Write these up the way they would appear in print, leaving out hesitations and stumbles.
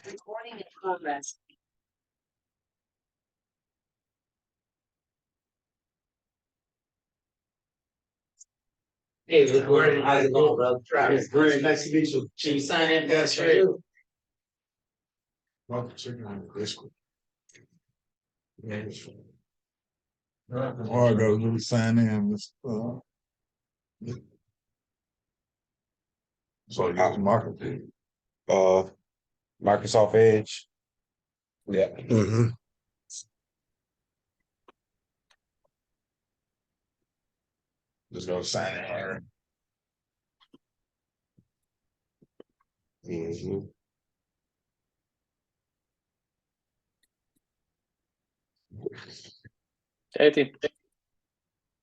Recording in progress. Hey, recording. How's it going, brother? It's great. Nice to meet you. Can you sign in? That's right. Welcome to this one. I go to sign in. So you got market. Microsoft Edge. Yeah. Just go sign in here. Hey, team.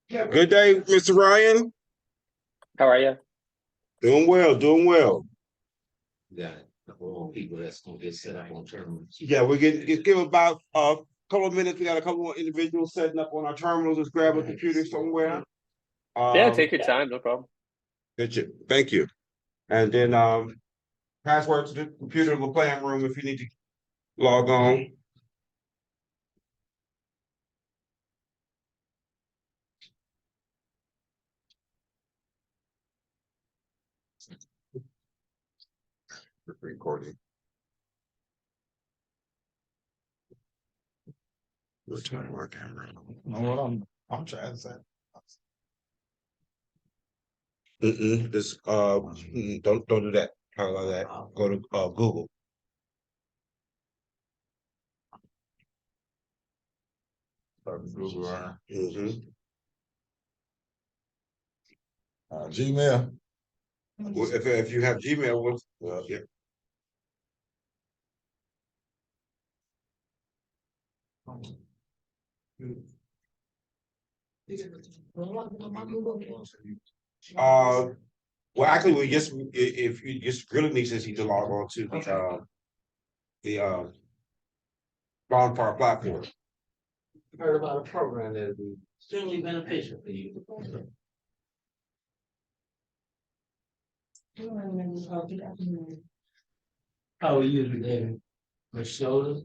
Good day, Mr. Ryan. How are you? Doing well, doing well. Yeah, a couple more people that's gonna get set up on terminals. Yeah, we give about a couple of minutes. We got a couple more individuals setting up on our terminals. Let's grab a computer somewhere. Yeah, take your time, no problem. Good. Thank you. And then password to the computer, the playing room if you need to log on. Recording. We'll turn our camera. No, what I'm trying to say. Just don't do that. How about that? Go to Google. Google. Mm-hmm. Gmail. Well, if you have Gmail, yeah. Well, actually, we just if you just really need to log on to the Bonfire platform. Heard about a program that would be extremely beneficial for you. How are you today? My shoulder.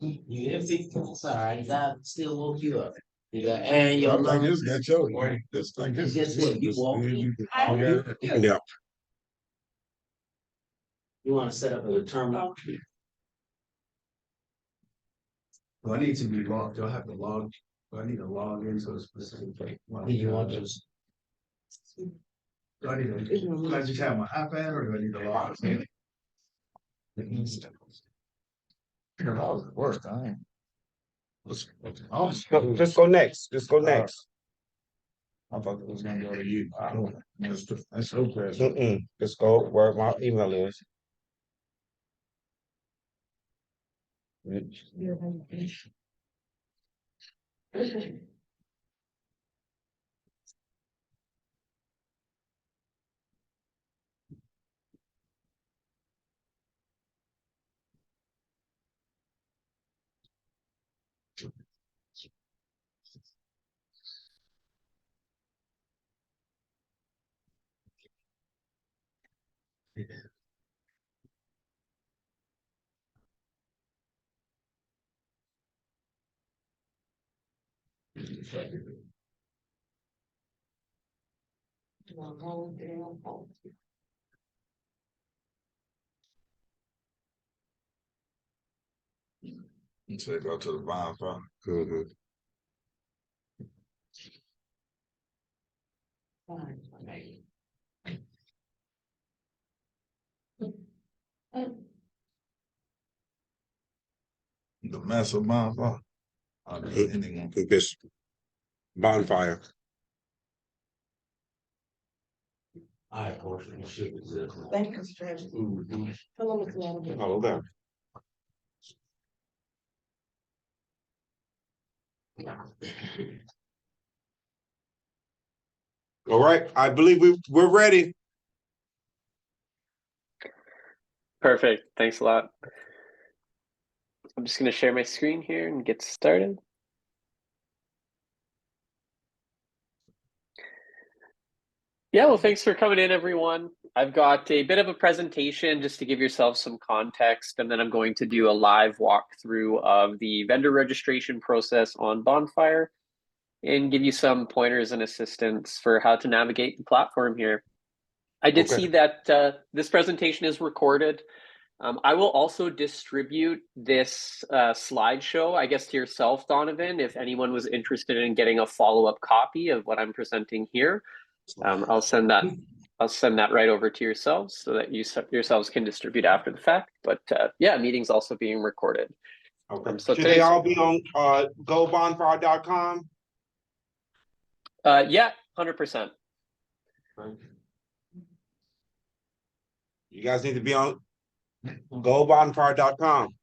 You empty? Sorry, God still woke you up. You got air in your lungs. Just got your way. This thing is. Guess what? You walk in. Yeah. You wanna set up a terminal? Do I need to be logged? Do I have to log? Do I need to log into a specific thing? Do you want to? Do I need to? Do I just have my iPad or do I need to log? Worst, I ain't. Just go next. Just go next. I thought it was gonna go to you. That's so bad. Just go where my email is. So go to the bonfire. Good. The massive bonfire. Anyone. This Bonfire. I portion should be. Thank you, Mr. Treasurer. Hello, Mr. Manager. Hello there. All right, I believe we're ready. Perfect. Thanks a lot. I'm just going to share my screen here and get started. Yeah, well, thanks for coming in, everyone. I've got a bit of a presentation just to give yourself some context, and then I'm going to do a live walkthrough of the vendor registration process on Bonfire and give you some pointers and assistance for how to navigate the platform here. I did Okay. see that this presentation is recorded. I will also distribute this slideshow, I guess, to yourself, Donovan, if anyone was interested in getting a follow-up copy of what I'm presenting here. I'll send that right over to yourselves so that you yourselves can distribute after the fact. But yeah, meeting's also being recorded. Okay. So Should they all be on gobonfire.com? Yeah, 100%. You guys need to be on gobonfire.com.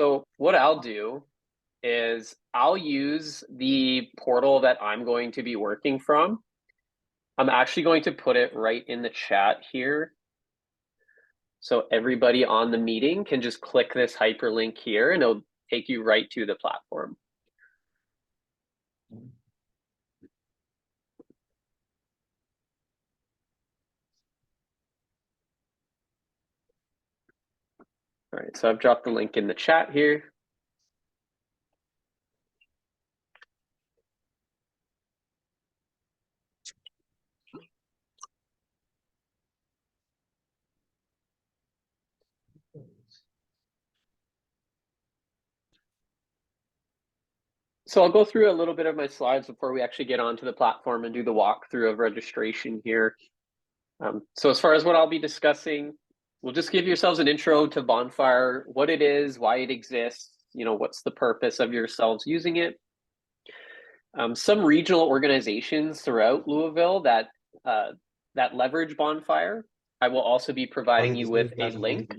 So what I'll do is I'll use the portal that I'm going to be working from. I'm actually going to put it right in the chat here. So everybody on the meeting can just click this hyperlink here and it'll take you right to the platform. All right, so I've dropped the link in the chat here. So I'll go through a little bit of my slides before we actually get onto the platform and do the walkthrough of registration here. So as far as what I'll be discussing, we'll just give yourselves an intro to Bonfire, what it is, why it exists, what's the purpose of yourselves using it. Some regional organizations throughout Louisville that leverage Bonfire. I will also be providing you with a link.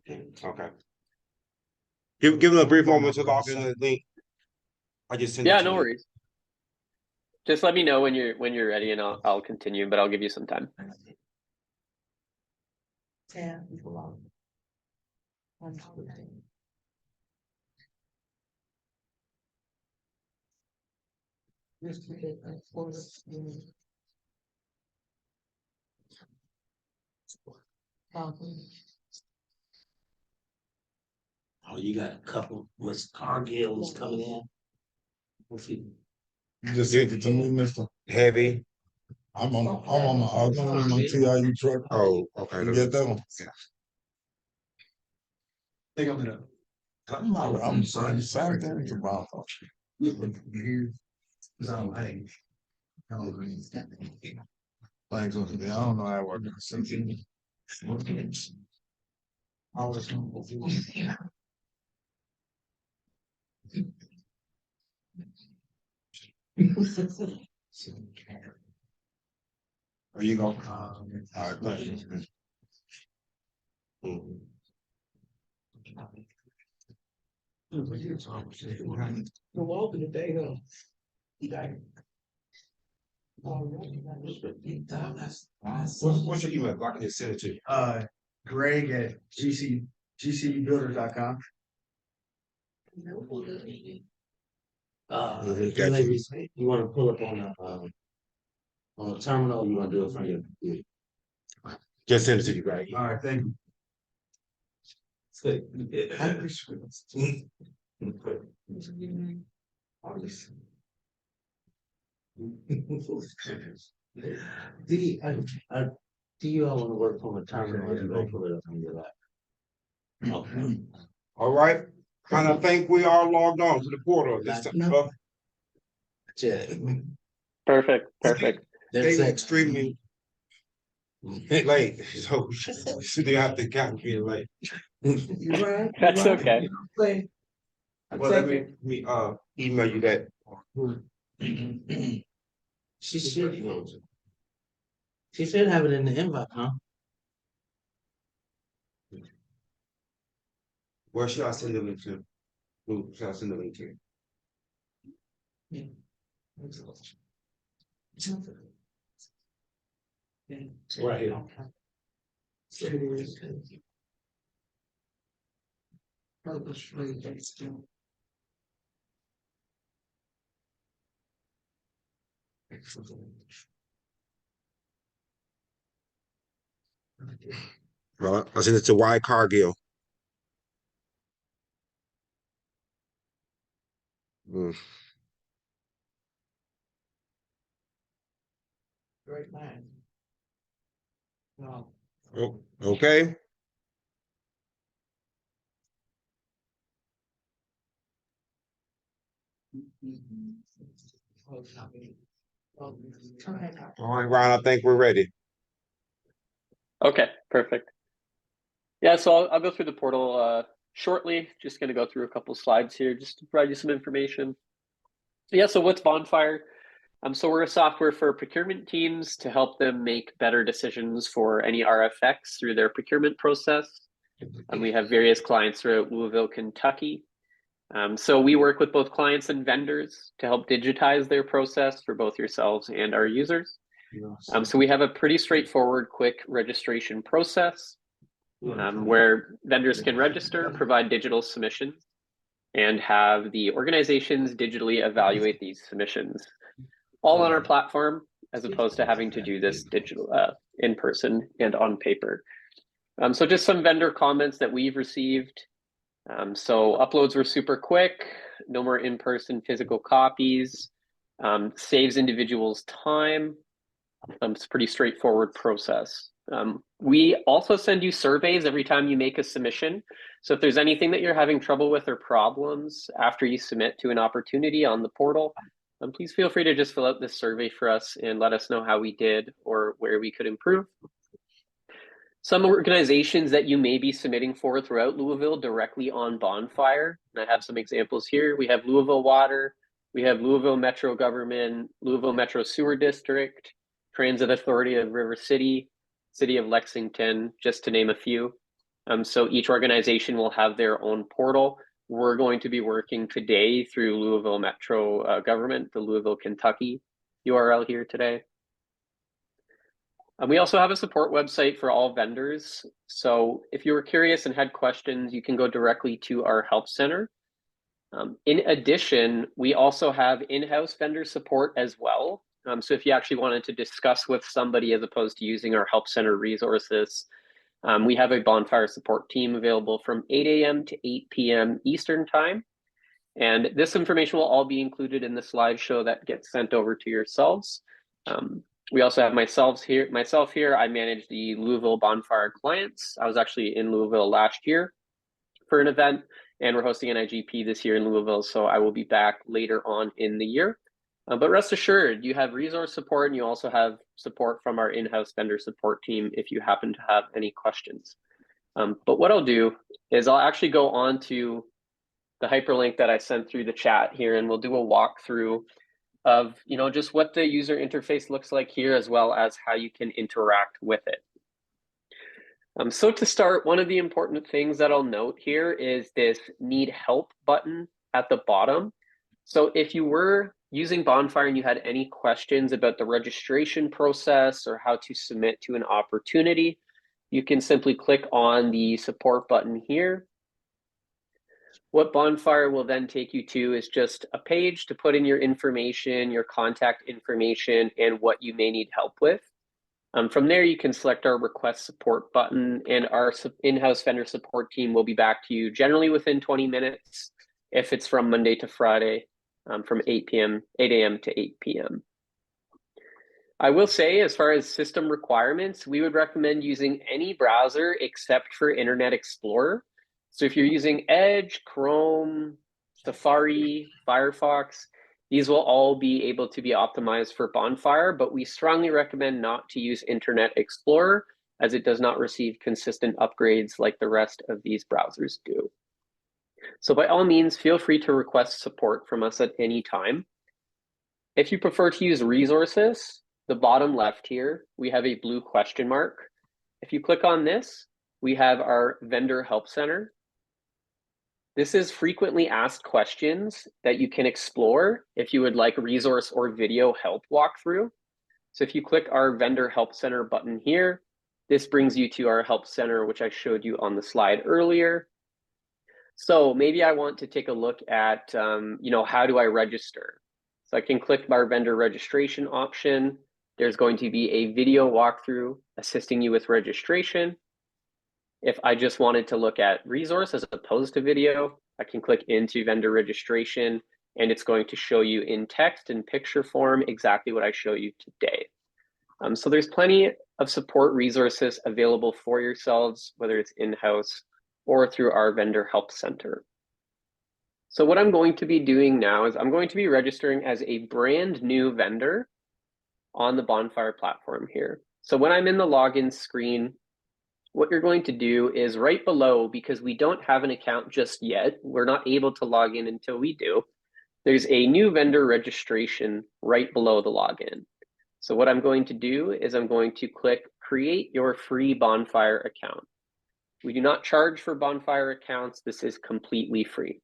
Okay. Give them a brief moment to log in the link. I just sent it Yeah, to no you. worries. Just let me know when you're ready, and I'll continue, but I'll give you some time. Oh, you got a couple with Cargill's coming in. We'll see. You just sent it to me, mister. Heavy. I'm on my TIU truck. Oh, okay. You get that one? Think I'm gonna. I'm sorry, same thing to Bonfire. No, I ain't. Thanks, I don't know how it works. Are you going? All right, thank you. You're welcome today, though. You got it. What's your email? I can just send it to you. Greg at gcbuilder.com. You wanna pull up on the terminal, or you wanna do it from your computer? Just send it to you, Greg. All right, thank you. Do you all wanna work from a terminal, or you go pull it up on your lap? Okay. All right. And I think we are logged on to the portal. This time. Perfect. They were extremely late, so they have to count being late. You're right. That's okay. Well, let me email you that. She should have it in the invite, huh? Where should I send the link to? Who should I send the link to? Right here. Well, I sent it to Y Cargill. Mm. Great man. No. Oh, okay. All right, Ron, I think we're ready. Okay, perfect. Yeah, so I'll go through the portal shortly. Just going to go through a couple slides here just to provide you some information. Yeah, so what's Bonfire? So we're a software for procurement teams to help them make better decisions for any RFX through their procurement process. And we have various clients throughout Louisville, Kentucky. So we work with both clients and vendors to help digitize their process for both yourselves and our users. So we have a pretty straightforward, quick registration process where vendors can register, provide digital submissions, and have the organizations digitally evaluate these submissions, all on our platform, as opposed to having to do this digital in person and on paper. So just some vendor comments that we've received. So uploads were super quick, no more in-person physical copies, saves individuals time. It's a pretty straightforward process. We also send you surveys every time you make a submission. So if there's anything that you're having trouble with or problems after you submit to an opportunity on the portal, please feel free to just fill out this survey for us and let us know how we did or where we could improve. Some organizations that you may be submitting for throughout Louisville directly on Bonfire, and I have some examples here. We have Louisville Water, we have Louisville Metro Government, Louisville Metro Sewer District, Transit Authority of River City, City of Lexington, just to name a few. So each organization will have their own portal. We're going to be working today through Louisville Metro Government, the Louisville, Kentucky URL here today. We also have a support website for all vendors. So if you were curious and had questions, you can go directly to our help center. In addition, we also have in-house vendor support as well. So if you actually wanted to discuss with somebody as opposed to using our help center resources, we have a Bonfire support team available from 8 a.m. to 8 p.m. Eastern time. And this information will all be included in the slideshow that gets sent over to yourselves. We also have myself here. I manage the Louisville Bonfire clients. I was actually in Louisville last year for an event, and we're hosting an IGP this year in Louisville, so I will be back later on in the year. But rest assured, you have resource support, and you also have support from our in-house vendor support team if you happen to have any questions. But what I'll do is I'll actually go on to the hyperlink that I sent through the chat here, and we'll do a walkthrough of just what the user interface looks like here, as well as how you can interact with it. So to start, one of the important things that I'll note here is this need help button at the bottom. So if you were using Bonfire and you had any questions about the registration process or how to submit to an opportunity, you can simply click on the support button here. What Bonfire will then take you to is just a page to put in your information, your contact information, and what you may need help with. From there, you can select our request support button, and our in-house vendor support team will be back to you generally within 20 minutes if it's from Monday to Friday from 8 a.m. to 8 p.m. I will say, as far as system requirements, we would recommend using any browser except for Internet Explorer. So if you're using Edge, Chrome, Safari, Firefox, these will all be able to be optimized for Bonfire, but we strongly recommend not to use Internet Explorer as it does not receive consistent upgrades like the rest of these browsers do. So by all means, feel free to request support from us at any time. If you prefer to use resources, the bottom left here, we have a blue question mark. If you click on this, we have our vendor help center. This is frequently asked questions that you can explore if you would like resource or video help walkthrough. So if you click our vendor help center button here, this brings you to our help center, which I showed you on the slide earlier. So maybe I want to take a look at, how do I register? So I can click our vendor registration option. there's going to be a video walkthrough assisting you with registration. If I just wanted to look at resource as opposed to video, I can click into vendor registration, and it's going to show you in text and picture form exactly what I show you today. So there's plenty of support resources available for yourselves, whether it's in-house or through our vendor help center. So what I'm going to be doing now is I'm going to be registering as a brand new vendor on the Bonfire platform here. So when I'm in the login screen, what you're going to do is right below, because we don't have an account just yet, we're not able to log in until we do, there's a new vendor registration right below the login. So what I'm going to do is I'm going to click create your free Bonfire account. We do not charge for Bonfire accounts. This is completely free.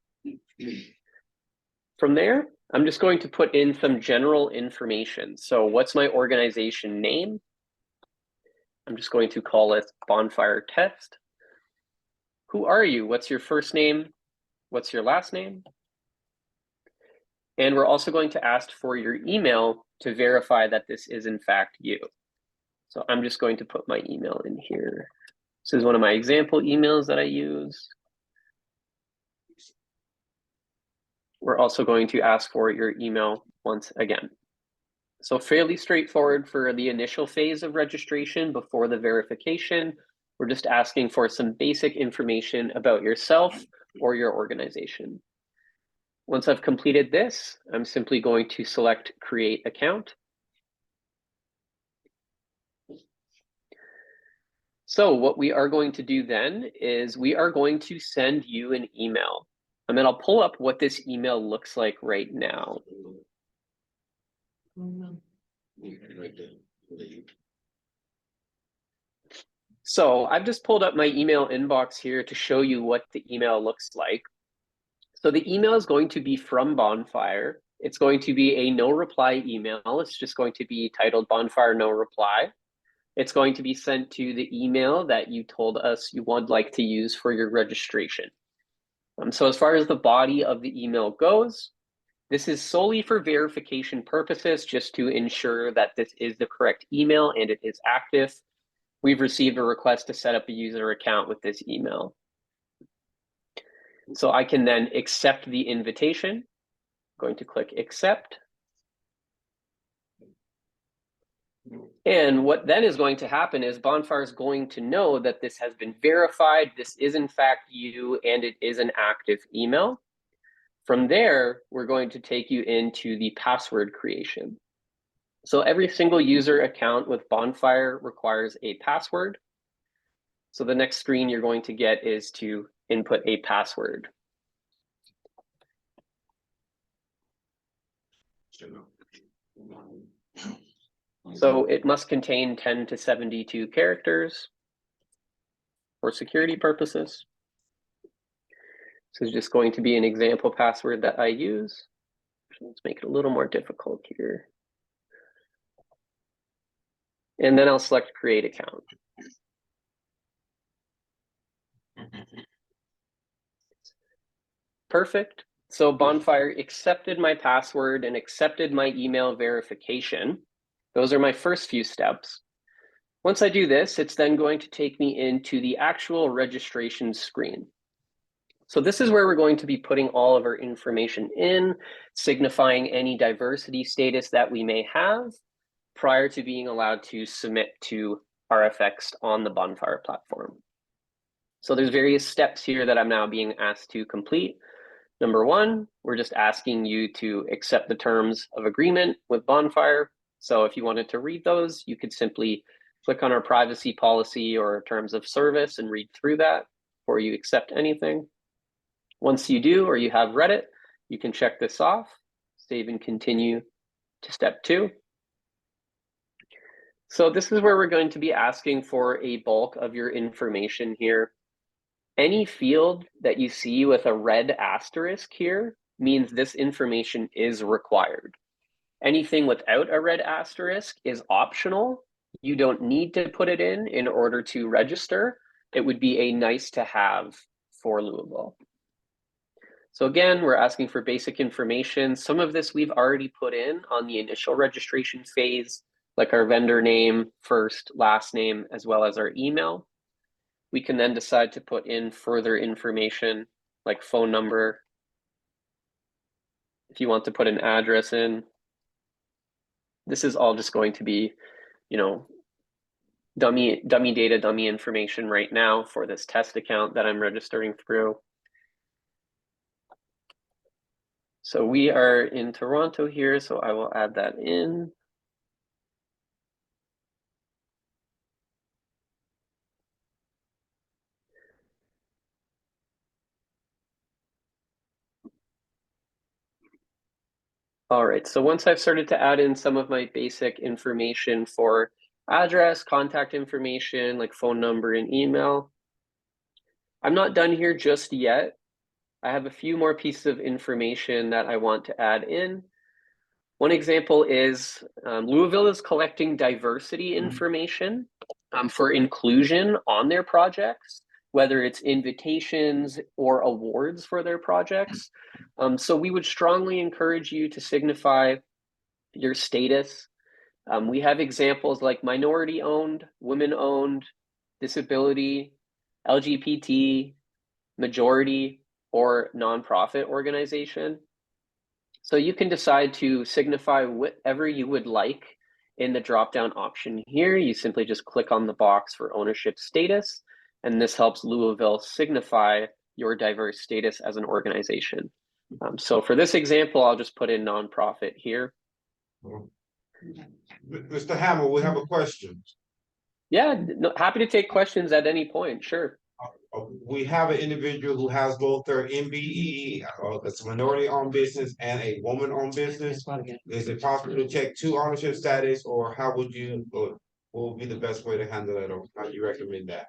From there, I'm just going to put in some general information. So what's my organization name? I'm just going to call it Bonfire Test. Who are you? What's your first name? What's your last name? And we're also going to ask for your email to verify that this is in fact you. So I'm just going to put my email in here. This is one of my example emails that I use. We're also going to ask for your email once again. So fairly straightforward for the initial phase of registration before the verification. We're just asking for some basic information about yourself or your organization. Once I've completed this, I'm simply going to select Create Account. So what we are going to do then is we are going to send you an email. And then I'll pull up what this email looks like right now. So I've just pulled up my email inbox here to show you what the email looks like. So the email is going to be from Bonfire. It's going to be a no reply email. It's just going to be titled Bonfire No Reply. It's going to be sent to the email that you told us you would like to use for your registration. So as far as the body of the email goes, this is solely for verification purposes, just to ensure that this is the correct email and it is active. We've received a request to set up a user account with this email. So I can then accept the invitation. I'm going to click accept. And what then is going to happen is Bonfire is going to know that this has been verified. This is in fact you, and it is an active email. From there, we're going to take you into the password creation. So every single user account with Bonfire requires a password. So the next screen you're going to get is to input a password. So it must contain 10 to 72 characters for security purposes. This is just going to be an example password that I use. Let's make it a little more difficult here. And then I'll select create account. Perfect. So Bonfire accepted my password and accepted my email verification. Those are my first few steps. Once I do this, it's then going to take me into the actual registration screen. So this is where we're going to be putting all of our information in, signifying any diversity status that we may have prior to being allowed to submit to RFX on the Bonfire platform. So there's various steps here that I'm now being asked to complete. Number one, we're just asking you to accept the terms of agreement with Bonfire. So if you wanted to read those, you could simply click on our privacy policy or terms of service and read through that before you accept anything. Once you do, or you have read it, you can check this off, save and continue to step 2. So this is where we're going to be asking for a bulk of your information here. Any field that you see with a red asterisk here means this information is required. Anything without a red asterisk is optional. You don't need to put it in order to register. It would be a nice to have for Louisville. So again, we're asking for basic information. Some of this we've already put in on the initial registration phase. like our vendor name, first, last name, as well as our email. We can then decide to put in further information like phone number. If you want to put an address in, this is all just going to be, you know, dummy data, dummy information right now for this test account that I'm registering through. So we are in Toronto here, so I will add that in. All right, so once I've started to add in some of my basic information for address, contact information, like phone number and email, I'm not done here just yet. I have a few more pieces of information that I want to add in. One example is Louisville is collecting diversity information for inclusion on their projects, whether it's invitations or awards for their projects. So we would strongly encourage you to signify your status. We have examples like minority owned, women owned, disability, LGBT, majority, or nonprofit organization. So you can decide to signify whatever you would like in the drop-down option here. You simply just click on the box for ownership status, and this helps Louisville signify your diverse status as an organization. So for this example, I'll just put in nonprofit here. Mr. Hamel, we have a question. Yeah, no, happy to take questions at any point, sure. We have an individual who has both their MBE, that's a minority-owned business, and a woman-owned business. Is it possible to check two ownership status, or how would you, or what would be the best way to handle that, or how do you recommend that?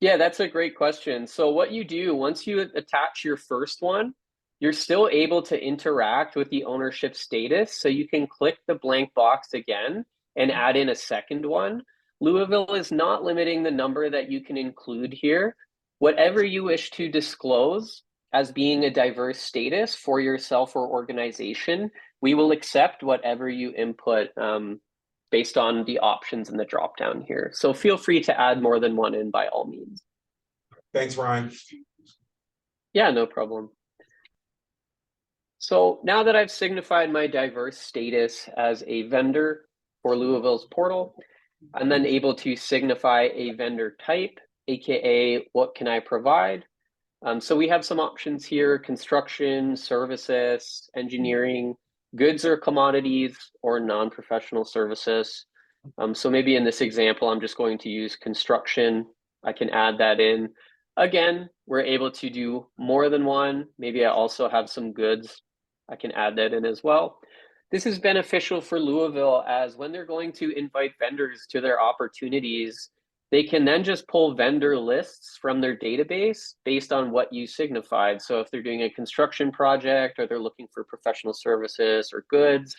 Yeah, that's a great question. So what you do, once you attach your first one, you're still able to interact with the ownership status. So you can click the blank box again and add in a second one. Louisville is not limiting the number that you can include here. Whatever you wish to disclose as being a diverse status for yourself or organization, we will accept whatever you input based on the options in the dropdown here. So feel free to add more than one in by all means. Thanks, Ryan. Yeah, no problem. So now that I've signified my diverse status as a vendor for Louisville's portal, I'm then able to signify a vendor type, aka what can I provide? So we have some options here: construction, services, engineering, goods or commodities, or non-professional services. So maybe in this example, I'm just going to use construction. I can add that in. Again, we're able to do more than one. Maybe I also have some goods. I can add that in as well. This is beneficial for Louisville, as when they're going to invite vendors to their opportunities, they can then just pull vendor lists from their database based on what you signified. So if they're doing a construction project or they're looking for professional services or goods,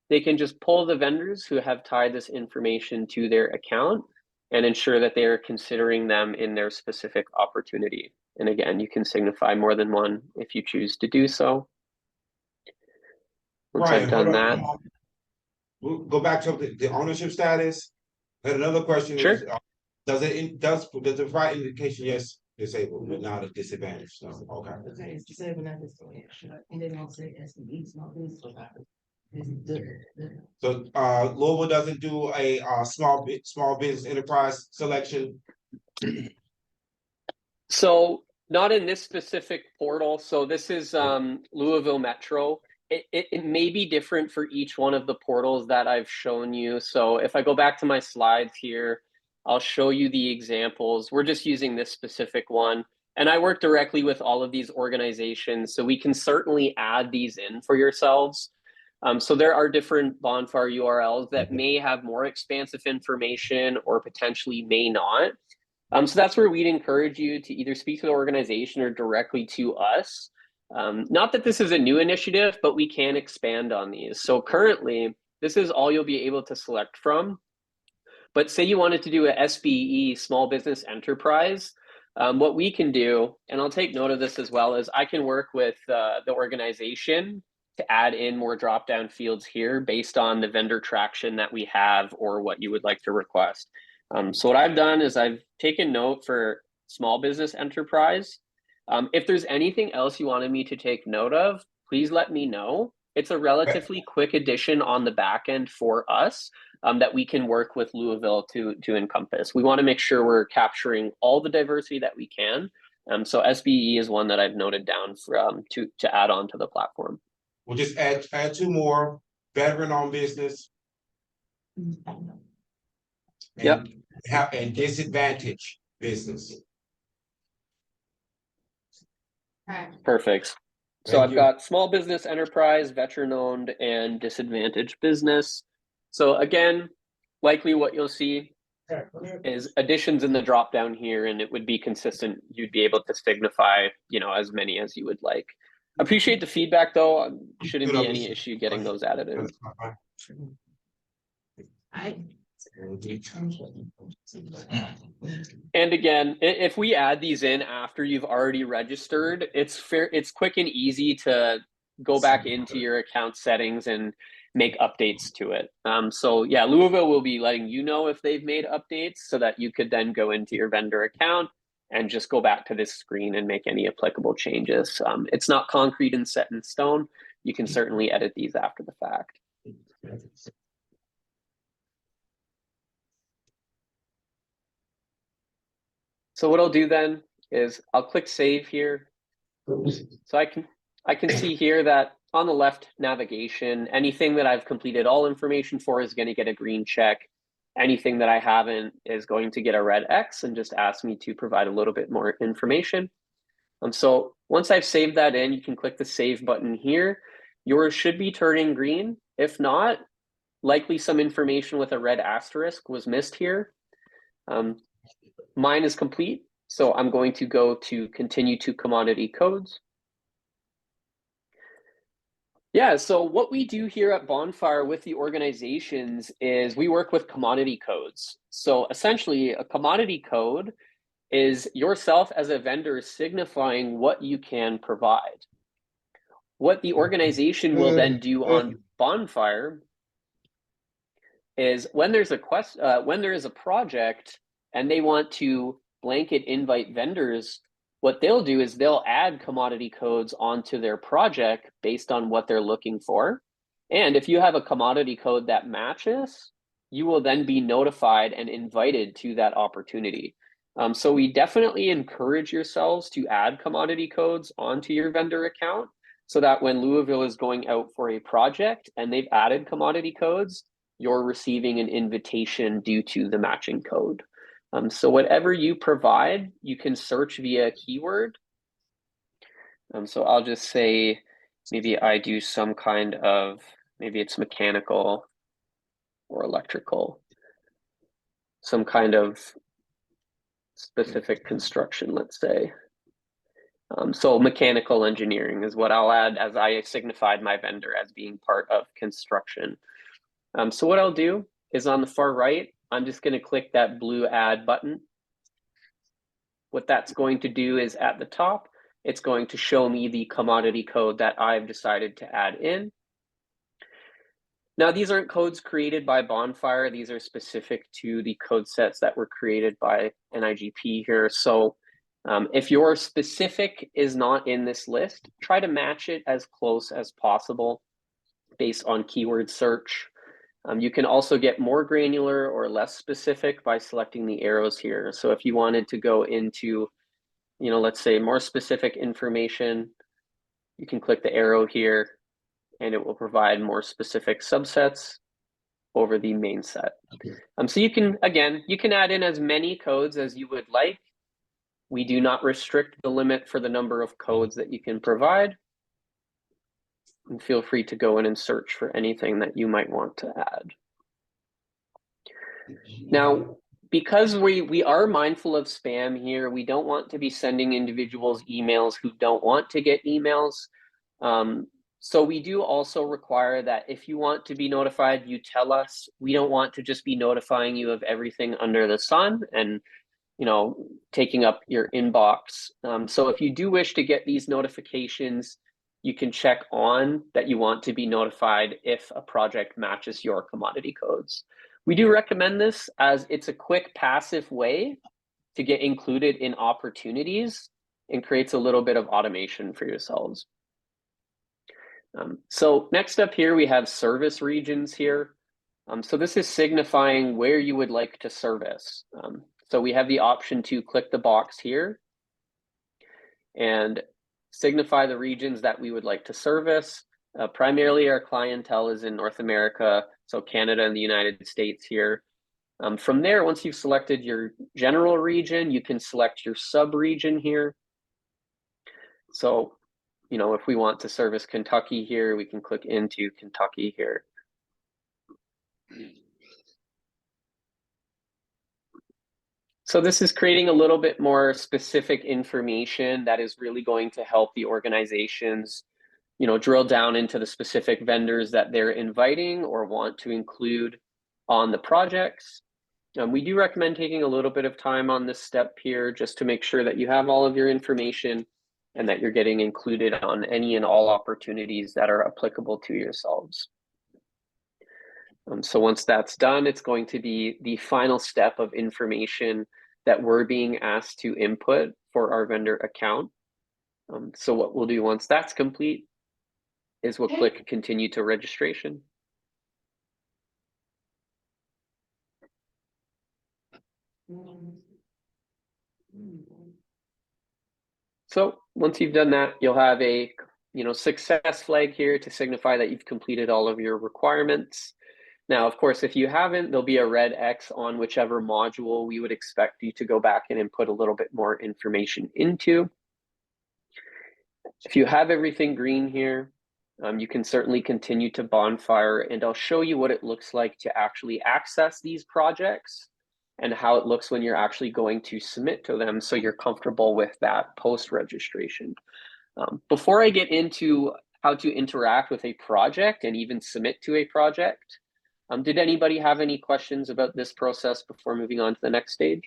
they can just pull the vendors who have tied this information to their account and ensure that they are considering them in their specific opportunity. And again, you can signify more than one if you choose to do so. Once I've done that, We'll go back to the ownership status. And another question sure. is, does it provide indication, yes, disabled, but not a disadvantage? No, okay. Okay, it's disabled, not disadvantaged. And they don't say SME, small business. So Louisville doesn't do a small business enterprise selection. So not in this specific portal. So this is Louisville Metro. It may be different for each one of the portals that I've shown you. So if I go back to my slides here, I'll show you the examples. We're just using this specific one. And I work directly with all of these organizations, so we can certainly add these in for yourselves. So there are different Bonfire URLs that may have more expansive information or potentially may not. So that's where we'd encourage you to either speak to the organization or directly to us. Not that this is a new initiative, but we can expand on these. So currently, this is all you'll be able to select from. But say you wanted to do a SBE, small business enterprise, what we can do, and I'll take note of this as well, is I can work with the organization to add in more drop-down fields here based on the vendor traction that we have or what you would like to request. So what I've done is I've taken note for small business enterprise. If there's anything else you wanted me to take note of, please let me know. It's a relatively quick addition on the back end for us that we can work with Louisville to encompass. We want to make sure we're capturing all the diversity that we can. So SBE is one that I've noted down for, to add on to the platform. We'll just add two more, veteran-owned business. Yep. And disadvantaged business. Perfect. So I've got small business enterprise, veteran owned, and disadvantaged business. So again, likely what you'll see is additions in the drop down here, and it would be consistent. You'd be able to signify, you know, as many as you would like. Appreciate the feedback though. Shouldn't be any issue getting those added in. And again, if we add these in after you've already registered, it's quick and easy to go back into your account settings and make updates to it. So yeah, Louisville will be letting you know if they've made updates so that you could then go into your vendor account and just go back to this screen and make any applicable changes. It's not concrete and set in stone. You can certainly edit these after the fact. So what I'll do then is I'll click save here. So I can see here that on the left navigation, anything that I've completed all information for is going to get a green check. Anything that I haven't is going to get a red X and just ask me to provide a little bit more information. So once I've saved that in, you can click the save button here. Yours should be turning green. If not, likely some information with a red asterisk was missed here. Mine is complete, so I'm going to go to continue to commodity codes. Yeah, so what we do here at Bonfire with the organizations is we work with commodity codes. So essentially, a commodity code is yourself as a vendor signifying what you can provide. What the organization will then do on Bonfire is when there's when there is a project and they want to blanket invite vendors, what they'll do is they'll add commodity codes onto their project based on what they're looking for. And if you have a commodity code that matches, you will then be notified and invited to that opportunity. So we definitely encourage yourselves to add commodity codes onto your vendor account so that when Louisville is going out for a project and they've added commodity codes, you're receiving an invitation due to the matching code. So whatever you provide, you can search via keyword. So I'll just say, maybe I do some kind of, maybe it's mechanical or electrical, some kind of specific construction, let's say. So mechanical engineering is what I'll add as I signified my vendor as being part of construction. So what I'll do is on the far right, I'm just going to click that blue add button. What that's going to do is at the top, it's going to show me the commodity code that I've decided to add in. Now, these aren't codes created by Bonfire. These are specific to the code sets that were created by NIGP here. So if your specific is not in this list, try to match it as close as possible based on keyword search. You can also get more granular or less specific by selecting the arrows here. So if you wanted to go into, you know, let's say more specific information, you can click the arrow here and it will provide more specific subsets over the main set. So you can, again, you can add in as many codes as you would like. We do not restrict the limit for the number of codes that you can provide. And feel free to go in and search for anything that you might want to add. Now, because we are mindful of spam here, we don't want to be sending individuals emails who don't want to get emails. So we do also require that if you want to be notified, you tell us. We don't want to just be notifying you of everything under the sun and, you know, taking up your inbox. So if you do wish to get these notifications, you can check on that you want to be notified if a project matches your commodity codes. We do recommend this as it's a quick passive way to get included in opportunities and creates a little bit of automation for yourselves. So next up here, we have service regions here. So this is signifying where you would like to service. So we have the option to click the box here and signify the regions that we would like to service. Primarily our clientele is in North America, so Canada and the United States here. From there, once you've selected your general region, you can select your sub-region here. So, you know, if we want to service Kentucky here, we can click into Kentucky here. So this is creating a little bit more specific information that is really going to help the organizations, you know, drill down into the specific vendors that they're inviting or want to include on the projects. We do recommend taking a little bit of time on this step here just to make sure that you have all of your information and that you're getting included on any and all opportunities that are applicable to yourselves. So once that's done, it's going to be the final step of information that we're being asked to input for our vendor account. So what we'll do once that's complete is we'll click continue to registration. So once you've done that, you'll have a success flag here to signify that you've completed all of your requirements. Now, of course, if you haven't, there'll be a red X on whichever module we would expect you to go back and input a little bit more information into. If you have everything green here, you can certainly continue to Bonfire, and I'll show you what it looks like to actually access these projects and how it looks when you're actually going to submit to them so you're comfortable with that post-registration. Before I get into how to interact with a project and even submit to a project, did anybody have any questions about this process before moving on to the next stage?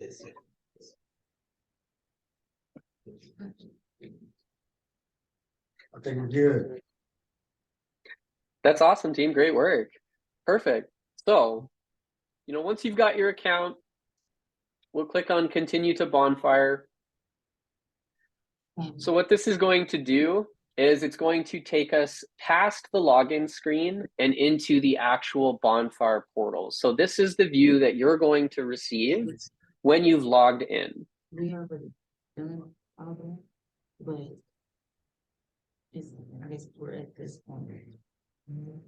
I think we're good. That's awesome, team. Great work. Perfect. So, once you've got your account, we'll click on continue to Bonfire. So what this is going to do is it's going to take us past the login screen and into the actual Bonfire portal. So this is the view that you're going to receive when you've logged in. We already done all that, but I guess we're at this point.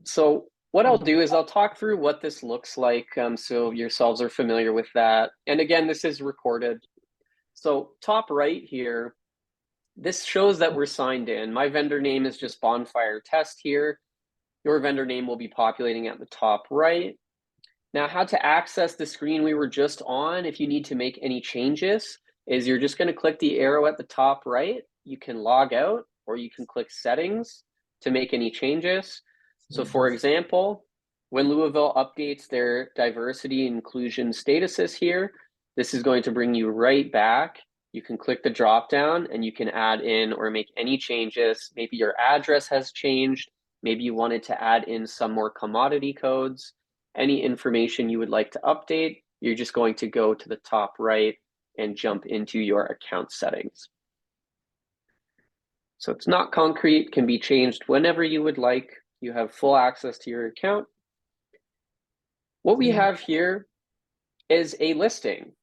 So what I'll do is I'll talk through what this looks like so yourselves are familiar with that. And again, this is recorded. So top right here, this shows that we're signed in. My vendor name is just Bonfire Test here. Your vendor name will be populating at the top right. Now, how to access the screen we were just on, if you need to make any changes, is you're just going to click the arrow at the top right. You can log out, or you can click settings to make any changes. So for example, when Louisville updates their diversity inclusion statuses here, this is going to bring you right back. You can click the drop down and you can add in or make any changes. Maybe your address has changed. Maybe you wanted to add in some more commodity codes. Any information you would like to update, you're just going to go to the top right and jump into your account settings. So it's not concrete, can be changed whenever you would like. You have full access to your account. What we have here is a listing.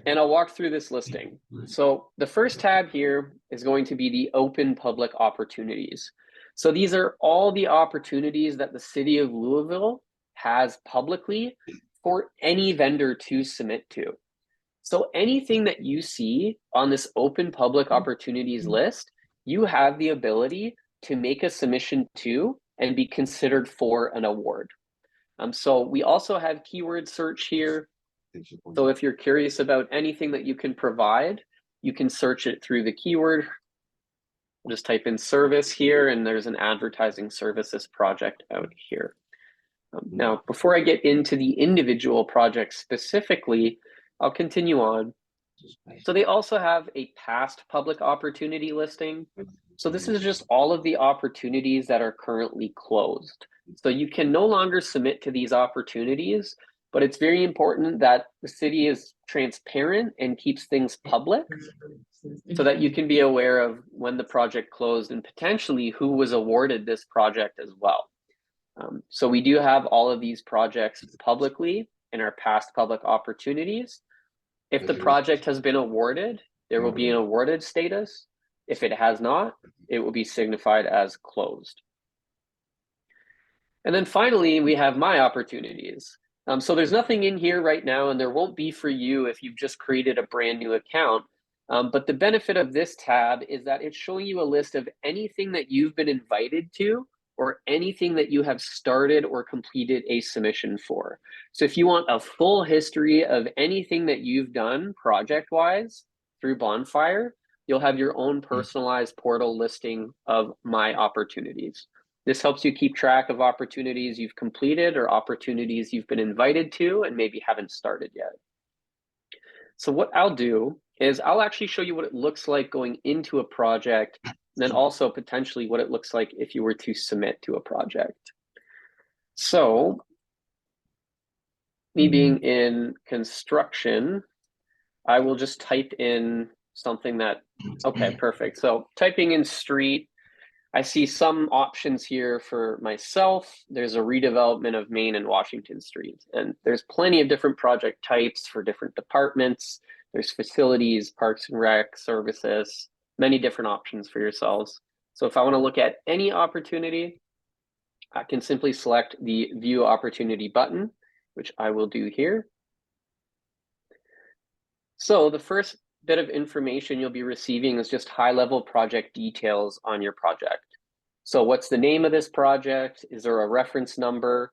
And I'll walk through this listing. So the first tab here is going to be the open public opportunities. So these are all the opportunities that the city of Louisville has publicly for any vendor to submit to. So anything that you see on this open public opportunities list, you have the ability to make a submission to and be considered for an award. So we also have keyword search here. So if you're curious about anything that you can provide, you can search it through the keyword. Just type in service here, and there's an advertising services project out here. Now, before I get into the individual projects specifically, I'll continue on. So they also have a past public opportunity listing. So this is just all of the opportunities that are currently closed. So you can no longer submit to these opportunities, but it's very important that the city is transparent and keeps things public so that you can be aware of when the project closed and potentially who was awarded this project as well. So we do have all of these projects publicly in our past public opportunities. If the project has been awarded, there will be an awarded status. If it has not, it will be signified as closed. And then finally, we have my opportunities. So there's nothing in here right now, and there won't be for you if you've just created a brand new account. But the benefit of this tab is that it's showing you a list of anything that you've been invited to or anything that you have started or completed a submission for. So if you want a full history of anything that you've done project-wise through Bonfire, you'll have your own personalized portal listing of my opportunities. This helps you keep track of opportunities you've completed or opportunities you've been invited to and maybe haven't started yet. So what I'll do is I'll actually show you what it looks like going into a project, and then also potentially what it looks like if you were to submit to a project. So me being in construction, I will just type in something that, okay, perfect. So typing in street, I see some options here for myself. There's a redevelopment of Main and Washington Street, and there's plenty of different project types for different departments. There's facilities, parks and rec, services, many different options for yourselves. So if I want to look at any opportunity, I can simply select the View Opportunity button, which I will do here. So the first bit of information you'll be receiving is just high-level project details on your project. So what's the name of this project? Is there a reference number?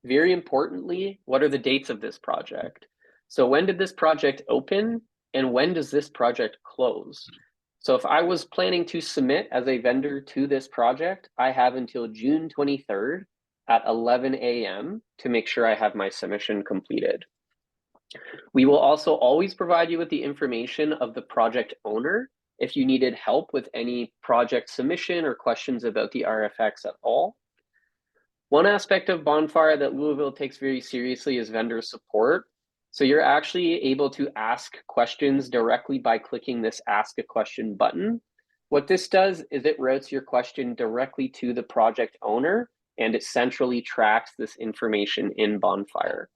Very importantly, what are the dates of this project? So when did this project open and when does this project close? So if I was planning to submit as a vendor to this project, I have until June 23rd at 11 a.m. to make sure I have my submission completed. We will also always provide you with the information of the project owner if you needed help with any project submission or questions about the RFX at all. One aspect of Bonfire that Louisville takes very seriously is vendor support. So you're actually able to ask questions directly by clicking this Ask a Question button. What this does is it routes your question directly to the project owner, and it centrally tracks this information in Bonfire.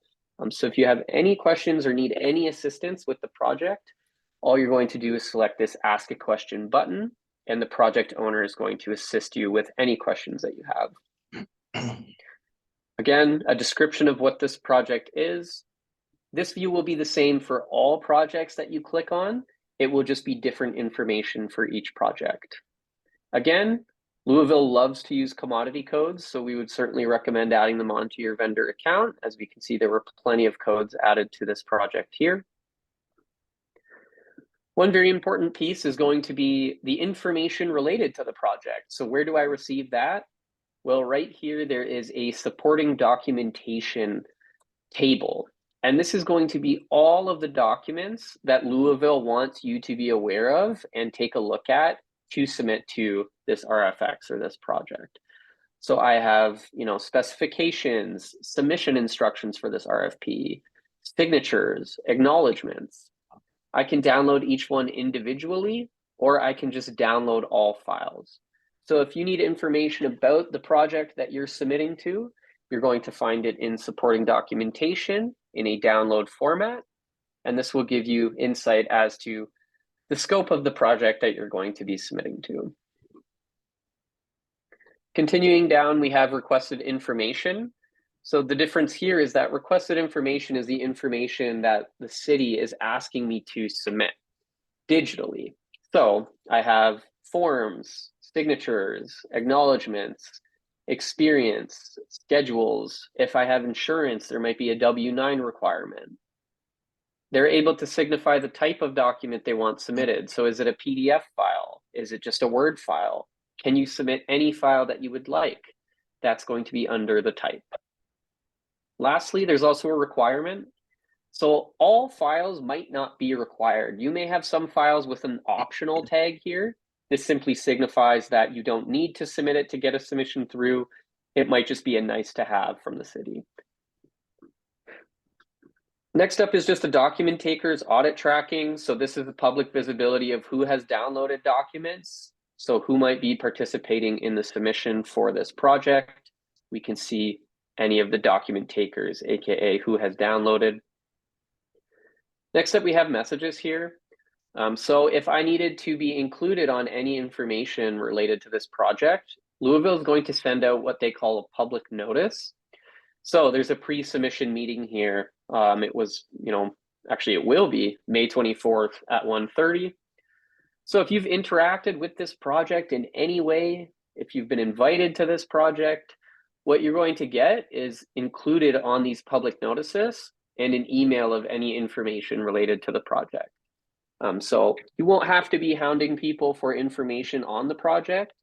So if you have any questions or need any assistance with the project, all you're going to do is select this Ask a Question button, and the project owner is going to assist you with any questions that you have. Again, a description of what this project is. This view will be the same for all projects that you click on. It will just be different information for each project. Again, Louisville loves to use commodity codes, so we would certainly recommend adding them onto your vendor account. As we can see, there were plenty of codes added to this project here. One very important piece is going to be the information related to the project. So where do I receive that? Well, right here, there is a supporting documentation table. And this is going to be all of the documents that Louisville wants you to be aware of and take a look at to submit to this RFX or this project. So I have, specifications, submission instructions for this RFP, signatures, acknowledgements. I can download each one individually, or I can just download all files. So if you need information about the project that you're submitting to, you're going to find it in supporting documentation in a download format. And this will give you insight as to the scope of the project that you're going to be submitting to. Continuing down, we have requested information. So the difference here is that requested information is the information that the city is asking me to submit digitally. So I have forms, signatures, acknowledgements, experience, schedules. If I have insurance, there might be a W-9 requirement. They're able to signify the type of document they want submitted. So is it a PDF file? Is it just a Word file? Can you submit any file that you would like? That's going to be under the type. Lastly, there's also a requirement. So all files might not be required. You may have some files with an optional tag here. This simply signifies that you don't need to submit it to get a submission through. It might just be a nice to have from the city. Next up is just the document takers audit tracking. So this is the public visibility of who has downloaded documents. So who might be participating in the submission for this project. We can see any of the document takers, AKA who has downloaded. Next up, we have messages here. So if I needed to be included on any information related to this project, Louisville is going to send out what they call a public notice. So there's a pre-submission meeting here. It was, actually it will be May 24th at 1:30. So if you've interacted with this project in any way, if you've been invited to this project, what you're going to get is included on these public notices and an email of any information related to the project. So you won't have to be hounding people for information on the project.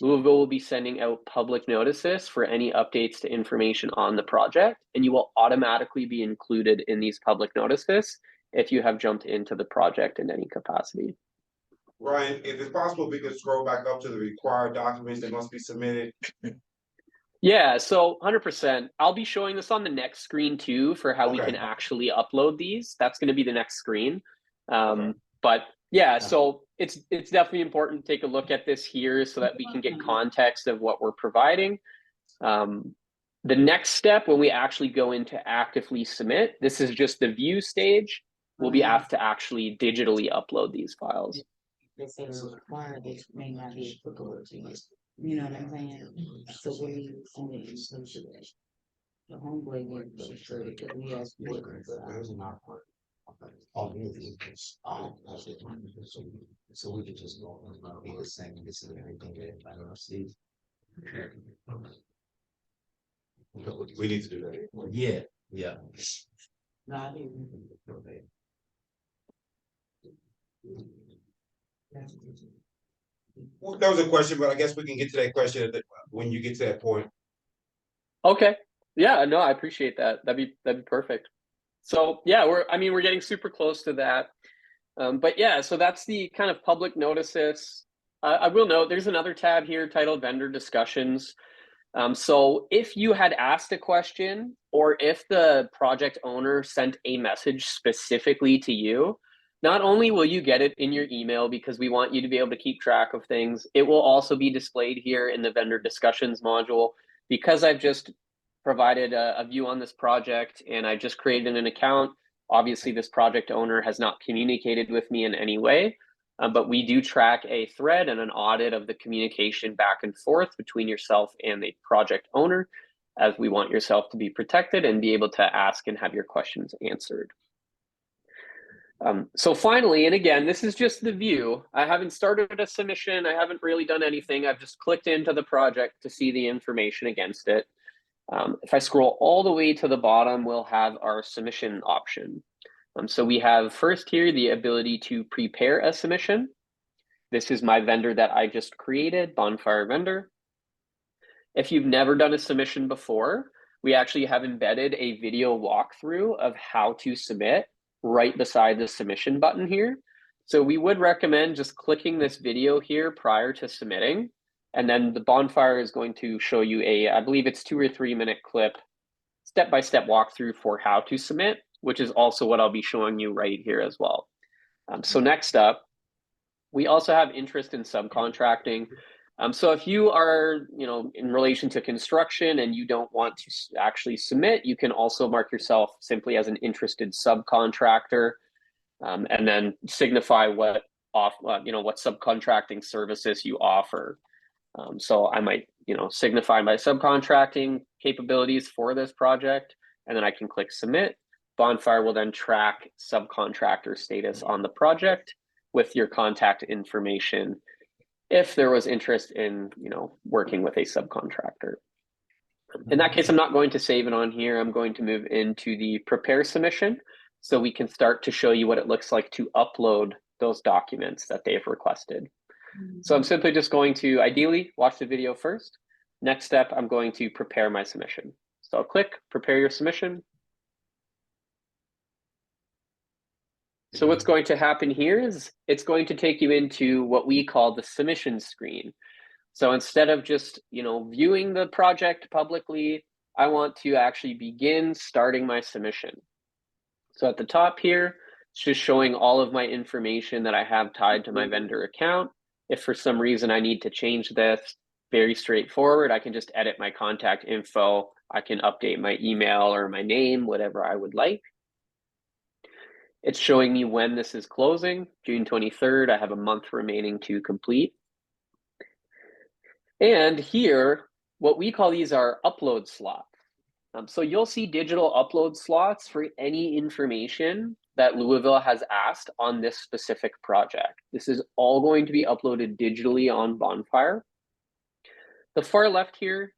Louisville will be sending out public notices for any updates to information on the project, and you will automatically be included in these public notices if you have jumped into the project in any capacity. Ryan, if it's possible, we could scroll back up to the required documents that must be submitted. Yeah, so 100%. I'll be showing this on the next screen too for how we Okay. can actually upload these. That's going to be the next screen. But yeah, so it's definitely important to take a look at this here so that we can get context of what we're providing. The next step, when we actually go into actively submit, this is just the view stage. We'll be asked to actually digitally upload these files. They say it's required, it may not be applicable to you. You know what I'm saying? So what do you send it to the homeboy work, because we asked workers. So we could just go and be the same, this is everything that I don't see. We need to do that. Yeah, yeah. Not even. Well, that was a question, but I guess we can get to that question when you get to that point. Okay. Yeah, no, I appreciate that. That'd be perfect. So yeah, we're getting super close to that. But yeah, so that's the kind of public notices. I will note there's another tab here titled vendor discussions. So if you had asked a question or if the project owner sent a message specifically to you, not only will you get it in your email because we want you to be able to keep track of things, it will also be displayed here in the vendor discussions module. Because I've just provided a view on this project and I just created an account, obviously this project owner has not communicated with me in any way, but we do track a thread and an audit of the communication back and forth between yourself and the project owner, as we want yourself to be protected and be able to ask and have your questions answered. So finally, and again, this is just the view. I haven't started a submission. I haven't really done anything. I've just clicked into the project to see the information against it. If I scroll all the way to the bottom, we'll have our submission option. So we have first here the ability to prepare a submission. This is my vendor that I just created, Bonfire Vendor. If you've never done a submission before, we actually have embedded a video walkthrough of how to submit right beside the submission button here. So we would recommend just clicking this video here prior to submitting. And then the Bonfire is going to show you I believe it's 2 or 3 minute clip, step-by-step walkthrough for how to submit, which is also what I'll be showing you right here as well. So next up, we also have interest in subcontracting. So if you are, in relation to construction and you don't want to actually submit, you can also mark yourself simply as an interested subcontractor, and then signify what subcontracting services you offer. So I might, signify my subcontracting capabilities for this project, and then I can click submit. Bonfire will then track subcontractor status on the project with your contact information if there was interest in, working with a subcontractor. In that case, I'm not going to save it on here. I'm going to move into the prepare submission so we can start to show you what it looks like to upload those documents that they've requested. So I'm simply just going to ideally watch the video first. Next step, I'm going to prepare my submission. So I'll click prepare your submission. So what's going to happen here is it's going to take you into what we call the submission screen. So instead of just, viewing the project publicly, I want to actually begin starting my submission. So at the top here, it's just showing all of my information that I have tied to my vendor account. If for some reason I need to change this, very straightforward, I can just edit my contact info. I can update my email or my name, whatever I would like. It's showing me when this is closing, June 23rd. I have a month remaining to complete. And here, what we call these are upload slots. So you'll see digital upload slots for any information that Louisville has asked on this specific project. This is all going to be uploaded digitally on Bonfire. The far left here,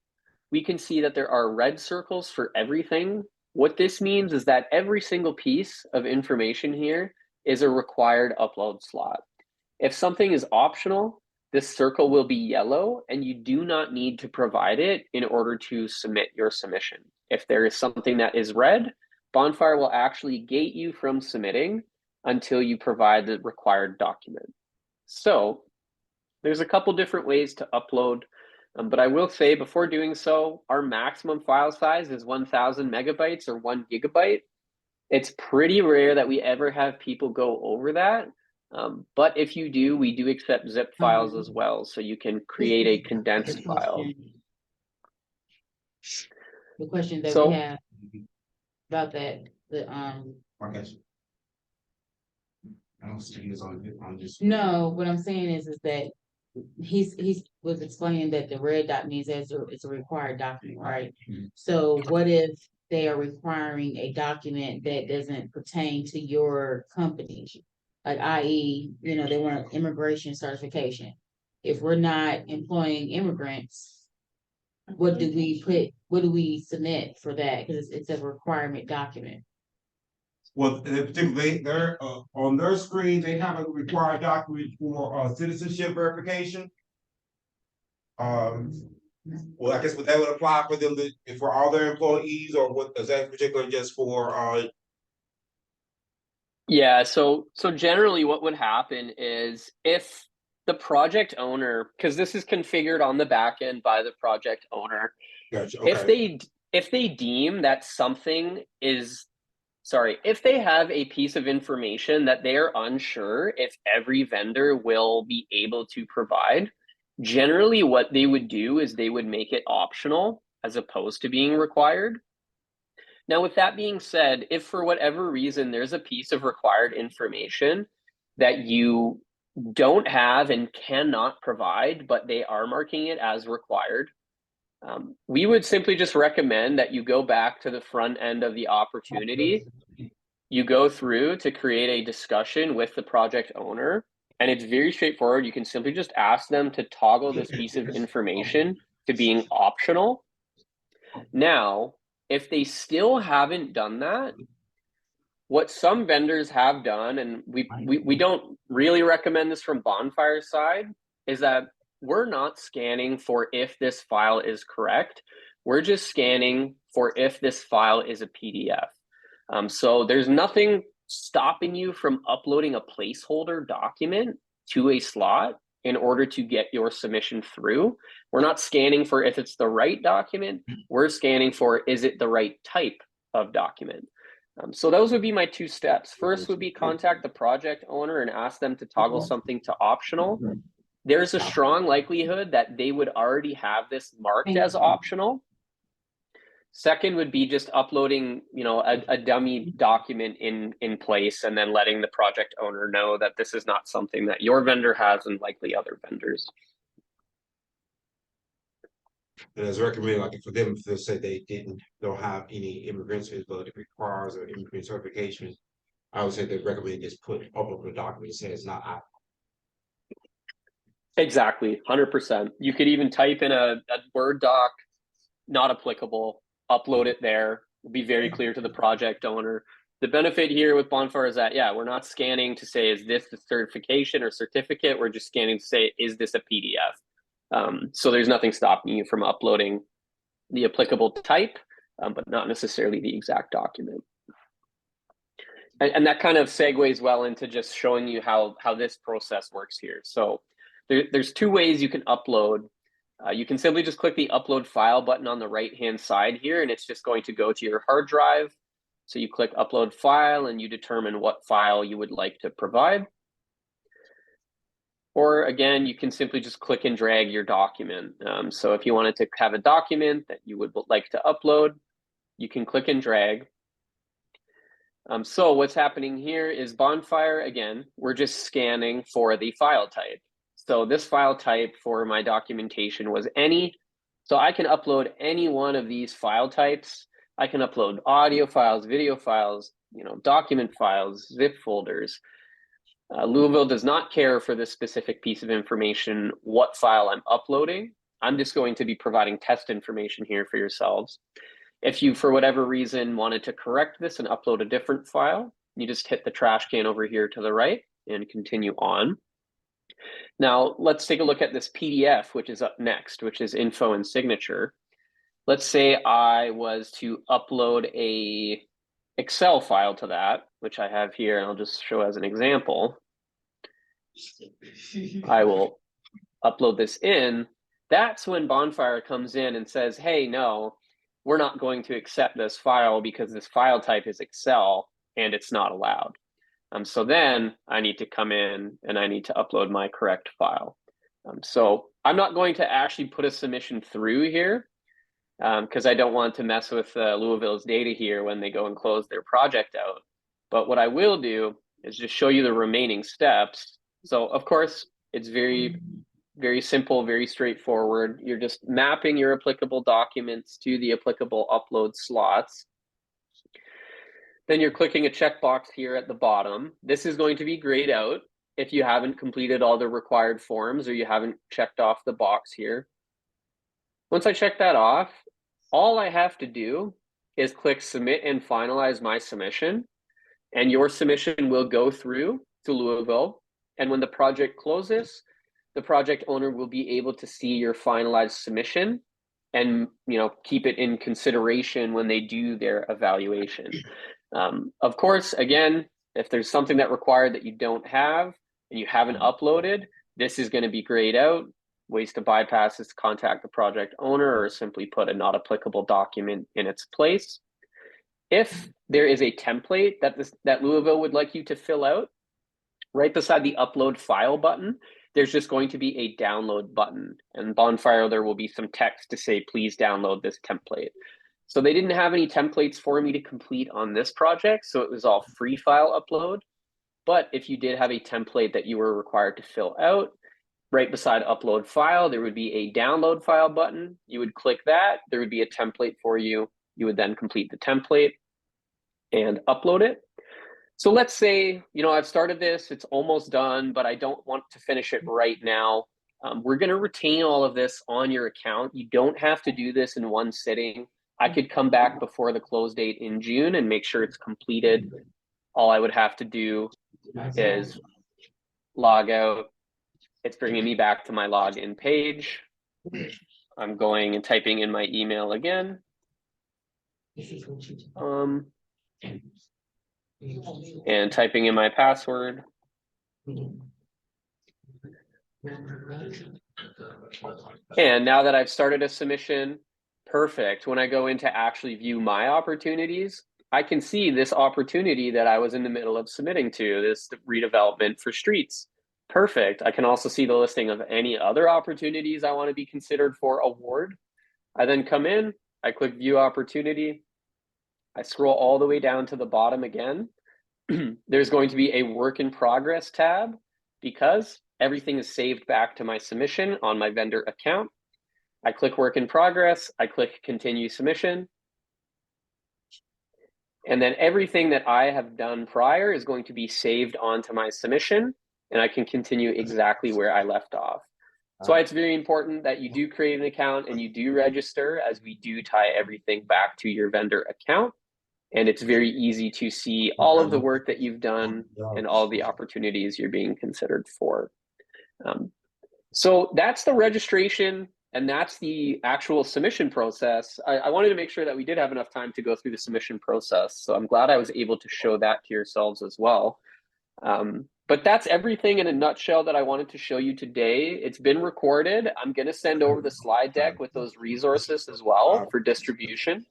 we can see that there are red circles for everything. What this means is that every single piece of information here is a required upload slot. If something is optional, this circle will be yellow and you do not need to provide it in order to submit your submission. If there is something that is red, Bonfire will actually gate you from submitting until you provide the required document. So there's a couple different ways to upload, but I will say before doing so, our maximum file size is 1000 megabytes or 1 gigabyte. It's pretty rare that we ever have people go over that. But if you do, we do accept zip files as well. So you can create a condensed file. The question that So- we have about that, I guess. I don't see this on this. no, what I'm saying is that he's was explaining that the red dot means it's a required document, right? So what if they are requiring a document that doesn't pertain to your company? Like i.e., they want immigration certification. If we're not employing immigrants, what do we submit for that? Because it's a requirement document. Well, particularly, they're on their screen, they have a required document for citizenship verification. Well, I guess that would apply for them for all their employees, or what is that particular just for Yeah, so generally what would happen is if the project owner, because this is configured on the back end by the project owner, Gotcha, okay. if they deem that something is, if they have a piece of information that they're unsure if every vendor will be able to provide, generally what they would do is they would make it optional as opposed to being required. Now, with that being said, if for whatever reason there's a piece of required information that you don't have and cannot provide, but they are marking it as required, we would simply just recommend that you go back to the front end of the opportunity. You go through to create a discussion with the project owner, and it's very straightforward. You can simply just ask them to toggle this piece of information to being optional. Now, if they still haven't done that, what some vendors have done, and we don't really recommend this from Bonfire's side, is that we're not scanning for if this file is correct. We're just scanning for if this file is a PDF. So there's nothing stopping you from uploading a placeholder document to a slot in order to get your submission through. We're not scanning for if it's the right document. We're scanning for, is it the right type of document? So those would be my two steps. First would be contact the project owner and ask them to toggle something to optional. There's a strong likelihood that they would already have this marked as optional. Second would be just uploading, a dummy document in place and then letting the project owner know that this is not something that your vendor has and likely other vendors. And it's recommended, like for them, if they say they don't have any immigrants, but it requires an immigrant certification, I would say they recommend just put upload the document, say it's not out. Exactly, 100%. You could even type in a Word doc, not applicable, upload it there. It'll be very clear to the project owner. The benefit here with Bonfire is that, we're not scanning to say, is this the certification or certificate? We're just scanning to say, is this a PDF? So there's nothing stopping you from uploading the applicable type, but not necessarily the exact document. And that kind of segues well into just showing you how this process works here. So there's two ways you can upload. You can simply just click the upload file button on the right-hand side here, and it's just going to go to your hard drive. So you click upload file and you determine what file you would like to provide. Or again, you can simply just click and drag your document. So if you wanted to have a document that you would like to upload, you can click and drag. So what's happening here is Bonfire, again, we're just scanning for the file type. So this file type for my documentation was any. So I can upload any one of these file types. I can upload audio files, video files, document files, zip folders. Louisville does not care for this specific piece of information, what file I'm uploading. I'm just going to be providing test information here for yourselves. If you, for whatever reason, wanted to correct this and upload a different file, you just hit the trash can over here to the right and continue on. Now, let's take a look at this PDF, which is up next, which is info and signature. Let's say I was to upload a Excel file to that, which I have here, and I'll just show as an example. I will upload this in. That's when Bonfire comes in and says, hey, no, we're not going to accept this file because this file type is Excel and it's not allowed. So then I need to come in and I need to upload my correct file. So I'm not going to actually put a submission through here because I don't want to mess with Louisville's data here when they go and close their project out. But what I will do is just show you the remaining steps. So of course, it's very simple, very straightforward. You're just mapping your applicable documents to the applicable upload slots. Then you're clicking a checkbox here at the bottom. This is going to be grayed out if you haven't completed all the required forms or you haven't checked off the box here. Once I check that off, all I have to do is click submit and finalize my submission, and your submission will go through to Louisville. And when the project closes, the project owner will be able to see your finalized submission and keep it in consideration when they do their evaluation. Of course, again, if there's something that required that you don't have and you haven't uploaded, this is going to be grayed out. Ways to bypass is to contact the project owner or simply put a not applicable document in its place. If there is a template that Louisville would like you to fill out, right beside the upload file button, there's just going to be a download button. And Bonfire, there will be some text to say, please download this template. So they didn't have any templates for me to complete on this project, so it was all free file upload. But if you did have a template that you were required to fill out, right beside upload file, there would be a download file button. You would click that, there would be a template for you. You would then complete the template and upload it. So let's say, I've started this, it's almost done, but I don't want to finish it right now. We're going to retain all of this on your account. You don't have to do this in one sitting. I could come back before the close date in June and make sure it's completed. All I would have to do is log out. It's bringing me back to my login page. I'm going and typing in my email again. And typing in my password. And now that I've started a submission, perfect. When I go in to actually view my opportunities, I can see this opportunity that I was in the middle of submitting to, this redevelopment for streets. Perfect. I can also see the listing of any other opportunities I want to be considered for award. I then come in, I click view opportunity. I scroll all the way down to the bottom again. There's going to be a work in progress tab because everything is saved back to my submission on my vendor account. I click work in progress, I click continue submission. And then everything that I have done prior is going to be saved onto my submission, and I can continue exactly where I left off. So it's very important that you do create an account and you do register, as we do tie everything back to your vendor account. And it's very easy to see all of the work that you've done and all the opportunities you're being considered for. So that's the registration. And that's the actual submission process. I wanted to make sure that we did have enough time to go through the submission process. So I'm glad I was able to show that to yourselves as well. But that's everything in a nutshell that I wanted to show you today. It's been recorded. I'm going to send over the slide deck with those resources as well for distribution.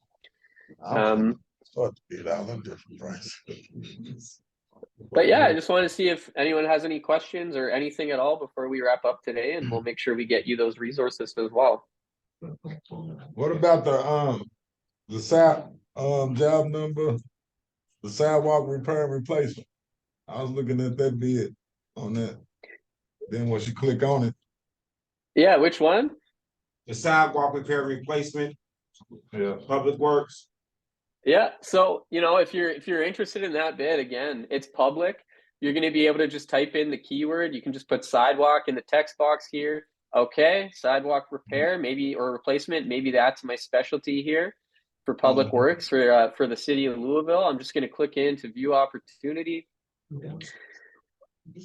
But yeah, I just want to see if anyone has any questions or anything at all before we wrap up today, and we'll make sure we get you those resources as well. What about the SAP job number, the sidewalk repair and replacement? I was looking at that bid on that. Then once you click on it, Yeah, which one? The sidewalk repair replacement, yeah, public works. Yeah, so if you're interested in that bid, again, it's public. You're going to be able to just type in the keyword. You can just put sidewalk in the text box here. Okay, sidewalk repair, maybe, or replacement. Maybe that's my specialty here for public works for the city of Louisville. I'm just going to click into view opportunity.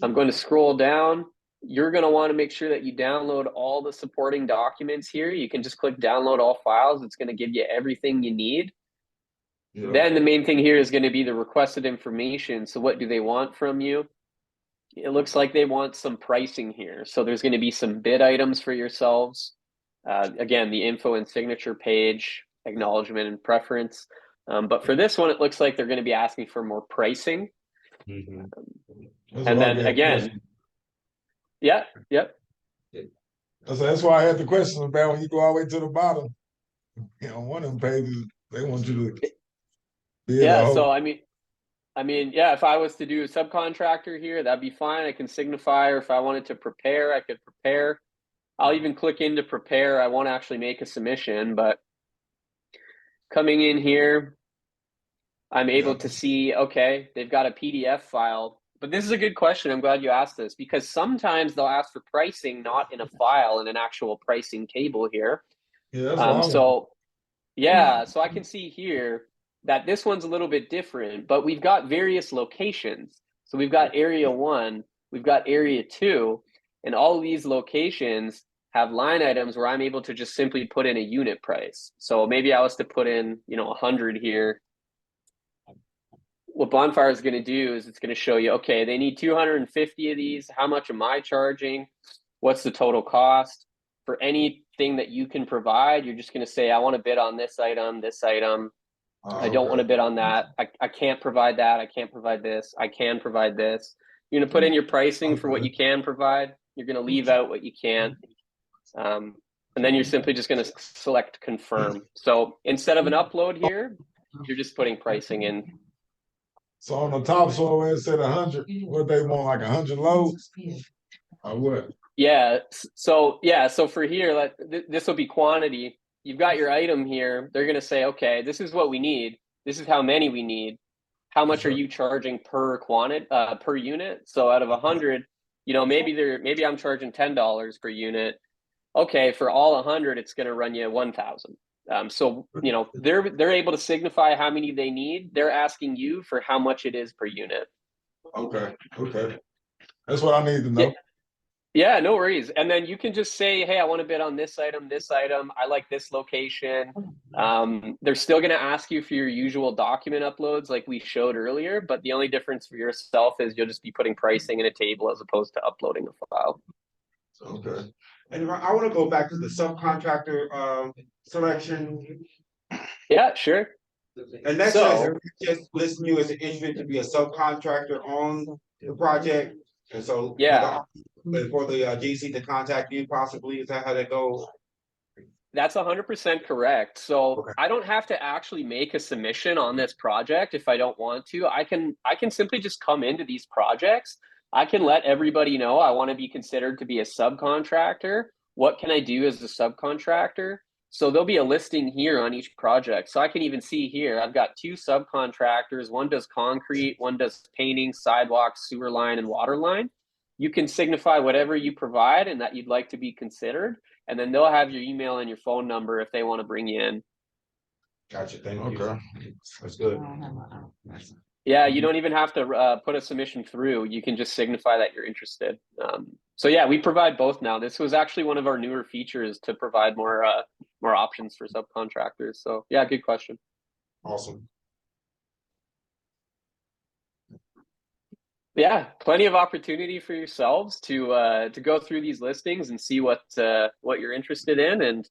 I'm going to scroll down. You're going to want to make sure that you download all the supporting documents here. You can just click download all files. It's going to give you everything you need. yeah. Then the main thing here is going to be the requested information. So what do they want from you? It looks like they want some pricing here. So there's going to be some bid items for yourselves. Again, the info and signature page, acknowledgement and preference. But for this one, it looks like they're going to be asking for more pricing. And then again, yep. That's why I had the question about when you go all the way to the bottom. One of them pages, they want you to yeah, so I mean, yeah, if I was to do a subcontractor here, that'd be fine. I can signify, or if I wanted to prepare, I could prepare. I'll even click into prepare. I won't actually make a submission, but coming in here, I'm able to see, okay, they've got a PDF file. But this is a good question. I'm glad you asked this, because sometimes they'll ask for pricing, not in a file, in an actual pricing table here. Yeah, so I can see here that this one's a little bit different, but we've got various locations. So we've got area 1, we've got area 2, and all of these locations have line items where I'm able to just simply put in a unit price. So maybe I was to put in, 100 here. What Bonfire is going to do is it's going to show you, okay, they need 250 of these. How much am I charging? What's the total cost? For anything that you can provide, you're just going to say, I want to bid on this item, this item. I don't want to bid on that. I can't provide that. I can't provide this. I can provide this. You're going to put in your pricing for what you can provide. You're going to leave out what you can't. And then you're simply just going to select confirm. So instead of an upload here, you're just putting pricing in. So on the top floor where it said 100, what they want, like 100 loads? Or what? Yeah. So for here, this will be quantity. You've got your item here. They're going to say, okay, this is what we need. This is how many we need. How much are you charging per unit? So out of 100, maybe I'm charging $10 per unit. Okay, for all 100, it's going to run you 1,000. So they're able to signify how many they need. They're asking you for how much it is per unit. Okay. That's what I need to know. Yeah, no worries. And then you can just say, hey, I want to bid on this item. I like this location. They're still going to ask you for your usual document uploads like we showed earlier, but the only difference for yourself is you'll just be putting pricing in a table as opposed to uploading a file. Okay. And I want to go back to the subcontractor selection. Yeah, sure. And that's just listing you as an engineer to be a subcontractor on the project. And so for the GC to contact you possibly, is that how that goes? That's 100% correct. So I don't have to actually make a submission on this project if I don't want to. I can simply just come into these projects. I can let everybody know I want to be considered to be a subcontractor. What can I do as a subcontractor? So there'll be a listing here on each project. So I can even see here, I've got 2 subcontractors. One does concrete, one does painting, sidewalks, sewer line, and water line. You can signify whatever you provide and that you'd like to be considered. And then they'll have your email and your phone number if they want to bring you in. Gotcha. Thank you. That's good. Yeah, you don't even have to put a submission through. You can just signify that you're interested. So yeah, we provide both now. This was actually one of our newer features to provide more options for subcontractors. So yeah, good question. Awesome. Yeah, plenty of opportunity for yourselves to go through these listings and see what you're interested in. And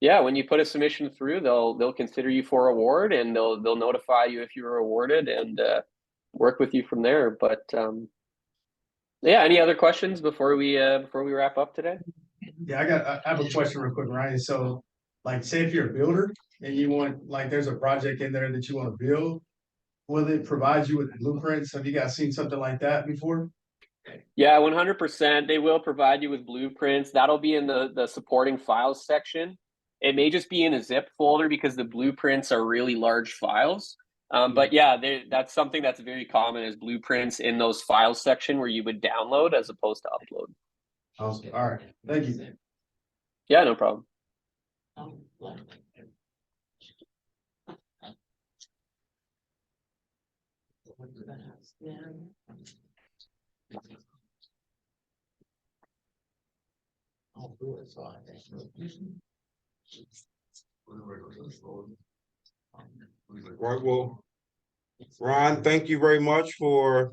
yeah, when you put a submission through, they'll consider you for award, and they'll notify you if you were awarded, and work with you from there. But yeah, any other questions before we wrap up today? Yeah, I have a question real quick, Ryan. So, like, say if you're a builder and you want, like, there's a project in there that you want to build, will it provide you with blueprints? Have you guys seen something like that before? Yeah, 100%. They will provide you with blueprints. That'll be in the supporting files section. It may just be in a zip folder because the blueprints are really large files. But yeah, that's something that's very common, is blueprints in those files section where you would download as opposed to upload. Awesome. All right. Thank you. Yeah, no problem. Right, well, Ron, thank you very much for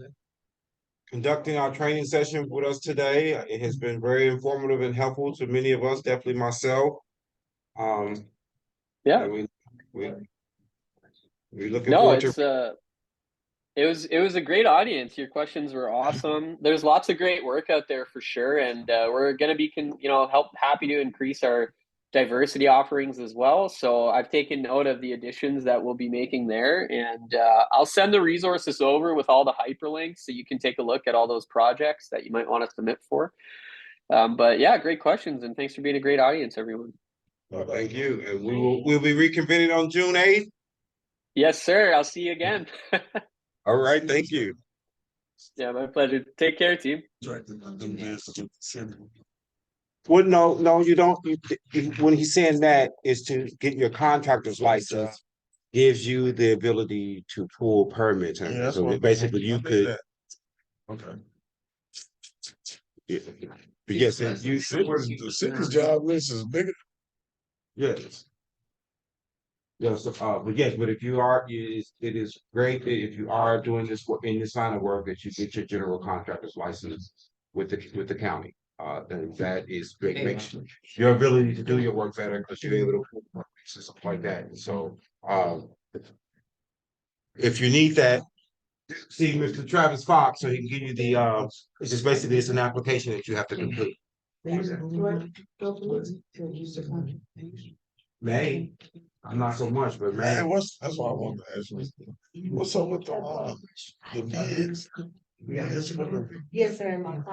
conducting our training session with us today. It has been very informative and helpful to many of us, definitely myself. Yeah. and we're looking No, forward to. it was a great audience. Your questions were awesome. There's lots of great work out there for sure, and we're going to be happy to increase our diversity offerings as well. So I've taken note of the additions that we'll be making there, and I'll send the resources over with all the hyperlinks so you can take a look at all those projects that you might want to submit for. But yeah, great questions, and thanks for being a great audience, everyone. Well, thank you, and we'll be reconvening on June 8th. Yes, sir. I'll see you again. All right, thank you. Yeah, my pleasure. Take care, team. Well, no, you don't. When he's saying that is to get your contractor's license, gives you the ability to pull permits. Yeah, So basically you could. Okay. Yeah. But yes, you. The city's job list is bigger. Yes. Yes, but if you are, it is great that if you are doing this work in this line of work, that you get your general contractor's license with the county. Then that is great. Makes your ability to do your work better because you're able to pull permits and stuff like that. And so, if you need that, see Mr. Travis Fox, so he can give you the. It's just basically it's an application that you have to complete. May. Not so much, but Man, that's what I wanted to ask you. What's up with the bids? Yes, sir.